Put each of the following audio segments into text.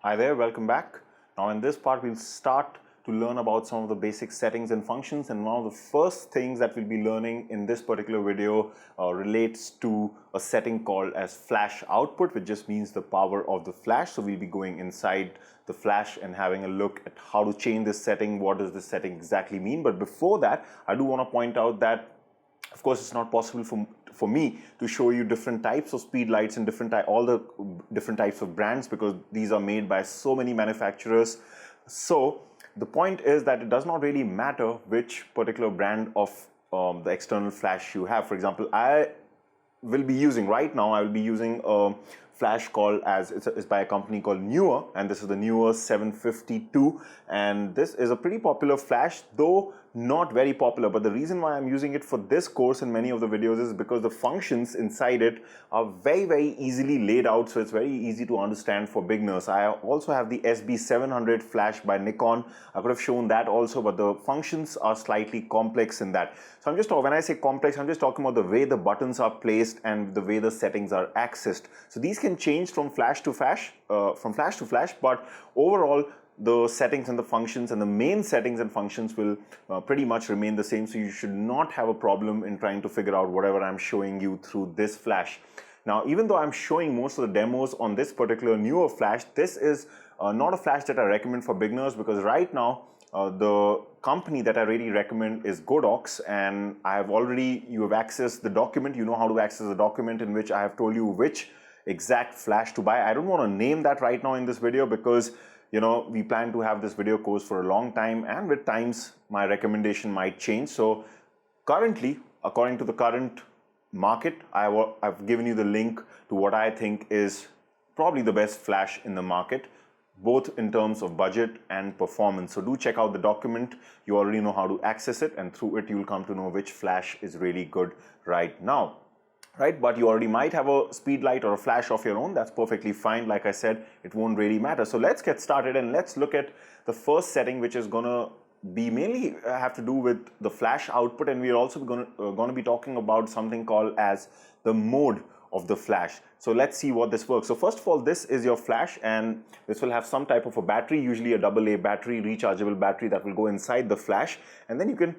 Hi there, welcome back. Now in this part we'll start to learn about some of the basic settings and functions, and one of the first things that we'll be learning in this particular video relates to a setting called as flash output, which just means the power of the flash. So we'll be going inside the flash and having a look at how to change this setting, what does this setting exactly mean. But before that, I do want to point out that of course, it's not possible for me to show you different types of speed lights and all the different types of brands, because these are made by so many manufacturers. So the point is that it does not really matter which particular brand of the external flash you have. For example, I will be using a flash called it's by a company called Neewer, and this is the Neewer 752, and this is a pretty popular flash, though not very popular. But the reason why I'm using it for this course and many of the videos is because the functions inside it are very easily laid out, so it's very easy to understand for beginners. I also have the SB700 flash by Nikon. I could have shown that also, but the functions are slightly complex in that. So when I say complex, I'm just talking about the way the buttons are placed and the way the settings are accessed. So these can change from flash to flash, but overall the settings and the functions and the main settings and functions will pretty much remain the same. So you should not have a problem in trying to figure out whatever I'm showing you through this flash. Now, even though I'm showing most of the demos on this particular Neewer flash, this is not a flash that I recommend for beginners, because right now the company that I really recommend is Godox, and you have accessed the document. You know how to access the document in which I have told you which exact flash to buy. I don't want to name that right now in this video, because we plan to have this video course for a long time, and with times my recommendation might change. So currently, according to the current market, I've given you the link to what I think is probably the best flash in the market, both in terms of budget and performance. So do check out the document. You already know how to access it, and through it you'll come to know which flash is really good right now. Right, but you already might have a speed light or a flash of your own. That's perfectly fine. Like I said, it won't really matter. So let's get started, and let's look at the first setting, which is gonna be mainly have to do with the flash output, and we're also gonna be talking about something called as the mode of the flash. So let's see what this works. So first of all, this is your flash, and this will have some type of a battery, usually a AA battery, rechargeable battery, that will go inside the flash, and then you can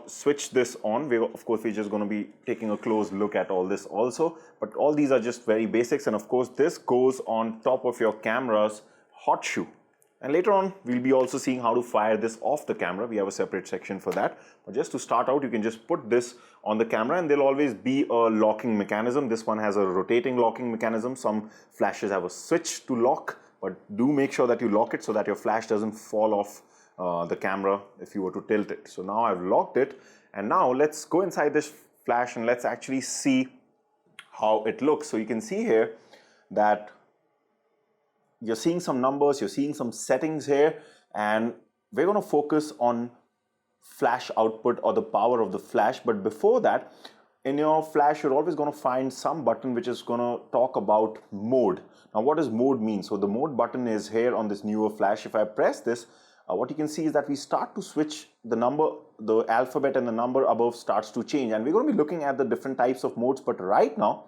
switch this on. Of course, we're just going to be taking a close look at all this also, but all these are just very basics. And of course, this goes on top of your camera's hot shoe, and later on we'll be also seeing how to fire this off the camera. We have a separate section for that, but just to start out, you can just put this on the camera, and there'll always be a locking mechanism. This one has a rotating locking mechanism. Some flashes have a switch to lock, but do make sure that you lock it so that your flash doesn't fall off the camera if you were to tilt it. So now I've locked it, and now let's go inside this flash and let's actually see how it looks. So you can see here that you're seeing some numbers, you're seeing some settings here, and we're going to focus on flash output or the power of the flash. But before that, in your flash, you're always going to find some button which is going to talk about mode. Now, what does mode mean? So the mode button is here on this Neewer flash. If I press this, what you can see is that we start to switch the number, the alphabet and the number above starts to change. And we're going to be looking at the different types of modes. But right now,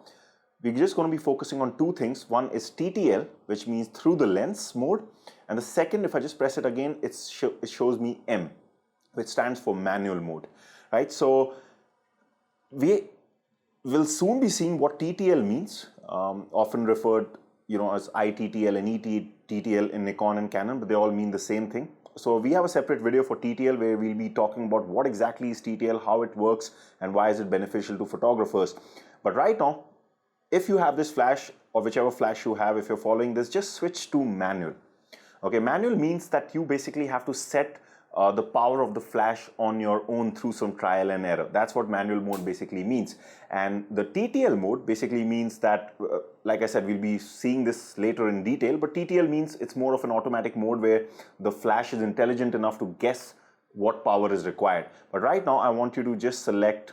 we're just going to be focusing on two things. One is TTL, which means through the lens mode. And the second, if I just press it again, it shows me M, which stands for manual mode, right? So we will soon be seeing what TTL means, often referred as iTTL and ETTL in Nikon and Canon, but they all mean the same thing. So we have a separate video for TTL where we'll be talking about what exactly is TTL, how it works, and why is it beneficial to photographers. But right now, if you have this flash or whichever flash you have, if you're following this, just switch to manual. Okay, manual means that you basically have to set the power of the flash on your own through some trial and error. That's what manual mode basically means. And the TTL mode basically means that, like I said, we'll be seeing this later in detail, but TTL means it's more of an automatic mode where the flash is intelligent enough to guess what power is required. But right now, I want you to just select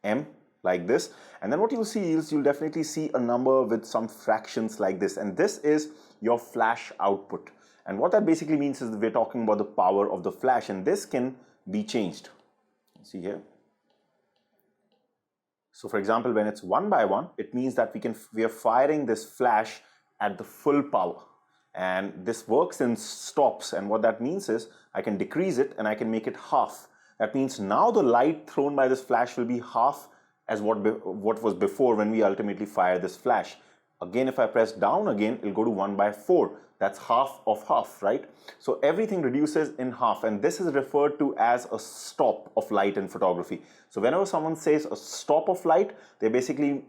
M like this, and then what you'll see is you'll definitely see a number with some fractions like this, and this is your flash output. And what that basically means is that we're talking about the power of the flash, and this can be changed. See here. So for example, when it's 1 by 1, it means that we are firing this flash at the full power. and this works in stops, and what that means is I can decrease it and I can make it half. That means now the light thrown by this flash will be half as what was before when we ultimately fire this flash. Again, if I press down again, it'll go to 1/4. That's half of half, right? So everything reduces in half, and this is referred to as a stop of light in photography. So whenever someone says a stop of light, they basically,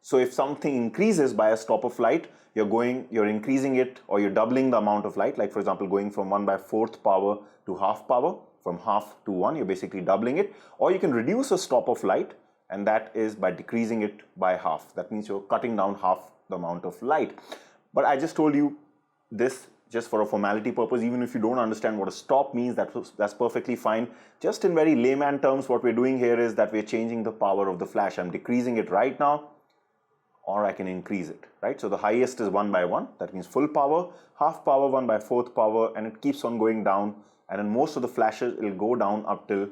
so if something increases by a stop of light, you're increasing it, or you're doubling the amount of light. Like for example, going from 1/4 power to half power, from half to 1, you're basically doubling it. Or you can reduce a stop of light, and that is by decreasing it by half. That means you're cutting down half the amount of light. But I just told you this just for a formality purpose. Even if you don't understand what a stop means, that's perfectly fine. Just in very layman terms, what we're doing here is that we're changing the power of the flash. I'm decreasing it right now, or I can increase it, right? So the highest is 1/1, that means full power, half power, 1/4 power, and it keeps on going down. And in most of the flashes, it'll go down up till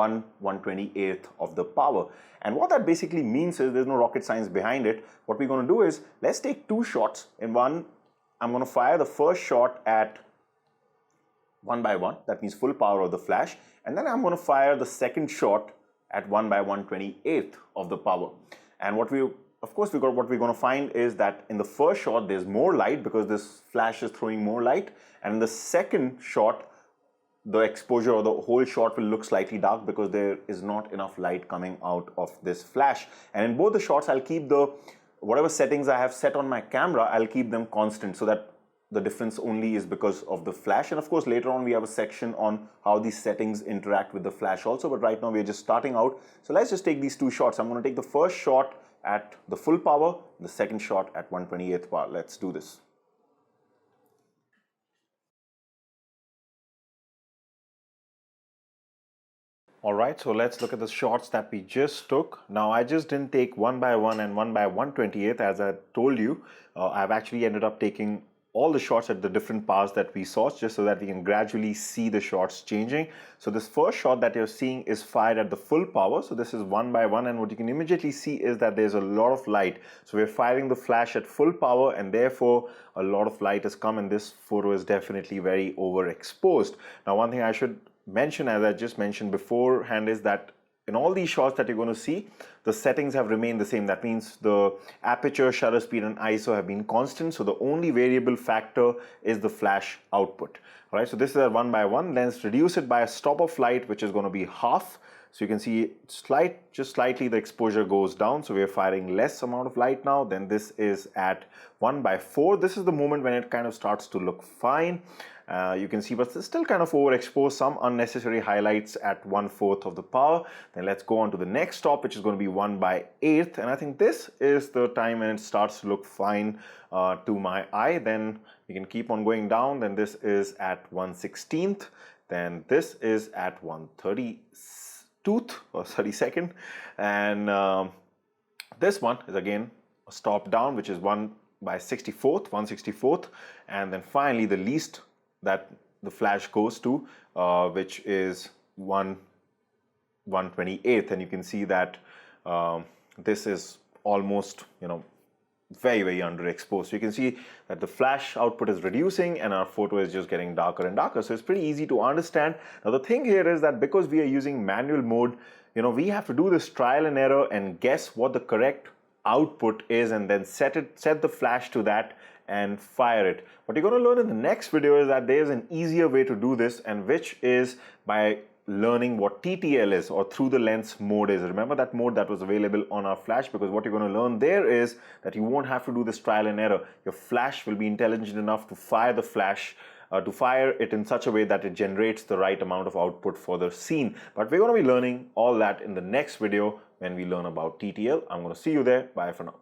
1/128th of the power. And what that basically means is there's no rocket science behind it. What we're going to do is, let's take two shots. In one, I'm going to fire the first shot at 1/1, that means full power of the flash, and then I'm going to fire the second shot at 1/128th of the power. And what we're going to find is that in the first shot there's more light because this flash is throwing more light, and in the second shot the exposure or the whole shot will look slightly dark because there is not enough light coming out of this flash. And in both the shots, I'll keep whatever settings I have set on my camera, I'll keep them constant, so that the difference only is because of the flash. And of course, later on we have a section on how these settings interact with the flash also, but right now we're just starting out. So let's just take these two shots. I'm going to take the first shot at the full power, the second shot at 1/28th power. Let's do this. Alright, so let's look at the shots that we just took. Now I just didn't take 1/1 and 1/128th as I told you. I've actually ended up taking all the shots at the different powers that we saw, just so that we can gradually see the shots changing. So this first shot that you're seeing is fired at the full power. So this is 1/1, and what you can immediately see is that there's a lot of light. So we're firing the flash at full power, and therefore a lot of light has come, and this photo is definitely very overexposed. Now one thing I should mention, as I just mentioned beforehand, is that in all these shots that you're going to see, the settings have remained the same. That means the aperture, shutter speed, and ISO have been constant. So the only variable factor is the flash output. All right, so this is at 1/1. Let's reduce it by a stop of light, which is going to be half. So you can see just slightly the exposure goes down. So we're firing less amount of light now. Then this is at 1/4. This is the moment when it kind of starts to look fine. You can see, but it's still kind of overexposed, some unnecessary highlights at 1/4 of the power. Then let's go on to the next stop, which is going to be 1/8. And I think this is the time when it starts to look fine to my eye. Then we can keep on going down. Then this is at 1/16th. Then this is at 1/32th or 32nd. And this one is again a stop down, which is 1/64th. And then finally the least that the flash goes to, which is 1/128th, and you can see that this is almost, very underexposed. So you can see that the flash output is reducing and our photo is just getting darker and darker. So it's pretty easy to understand. Now the thing here is that because we are using manual mode, we have to do this trial and error and guess what the correct output is, and then set the flash to that and fire it. What you're going to learn in the next video is that there's an easier way to do this, and which is by learning what TTL is, or through the lens mode is. Remember that mode that was available on our flash, because what you're going to learn there is that you won't have to do this trial and error. Your flash will be intelligent enough to fire the flash, to fire it in such a way that it generates the right amount of output for the scene. But we're going to be learning all that in the next video when we learn about TTL. I'm going to see you there. Bye for now.